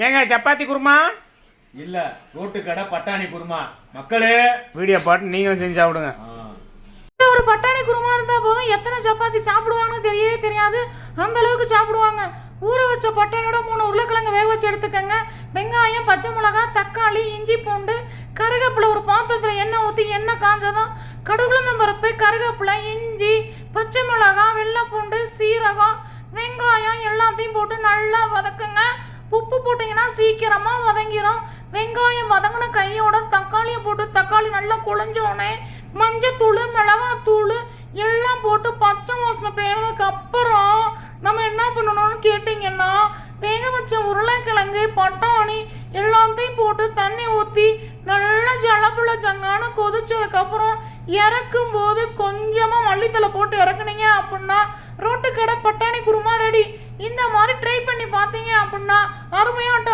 ஏங்க சப்பாத்தி குருமா இல்ல ரோட்டு கடை பட்டாணி குருமா. மக்களே வீடியோ பாட்டு நீங்களும் செஞ்சு சாப்பிடுங்க. ஒரு பட்டாணி குருமா இருந்தா போதும், எத்தனை சப்பாத்தி சாப்பிடுவாங்கன்னு தெரியவே தெரியாது, அந்த அளவுக்கு சாப்பிடுவாங்க. ஊற வச்ச பட்டாணியோட 3 உருளைக்கிழங்கு வேக வச்சு எடுத்துக்கங்க. வெங்காயம், பச்சை மிளகாய், தக்காளி, இஞ்சி, பூண்டு, கருவேப்பிலை. ஒரு பாத்திரத்தில் எண்ணெய் ஊற்றி எண்ணெய் காஞ்சதும் கடுகுளுந்தம் பருப்பு, கருவேப்பிலை, இஞ்சி, பச்சை மிளகாய், வெள்ளைப்பூண்டு, சீரகம், வெங்காயம் எல்லாத்தையும் போட்டு நல்லா வதக்குங்க. உப்பு போட்டிங்கன்னா சீக்கிரமாக வதங்கிடும். வெங்காயம் வதங்கின கையோட தக்காளியை போட்டு தக்காளி நல்லா குழஞ்சோடனே மஞ்சத்தூள், மிளகாத்தூள் எல்லாம் போட்டு பச்சை வாசனை போனதுக்கு அப்புறம் நம்ம என்ன பண்ணணும்னு கேட்டிங்கன்னா, வேக வச்ச உருளைக்கிழங்கு, பட்டாணி எல்லாத்தையும் போட்டு தண்ணி ஊற்றி நல்லா ஜலப்புல ஜங்கான கொதிச்சதுக்கப்புறம் இறக்கும் போது கொஞ்சமாக மல்லித்தலை போட்டு இறக்குனீங்க அப்படின்னா ரோட்டு கடை பட்டாணி குருமா ரெடி. இந்த மாதிரி ட்ரை பண்ணி பார்த்தீங்க அப்படின்னா அருமையாக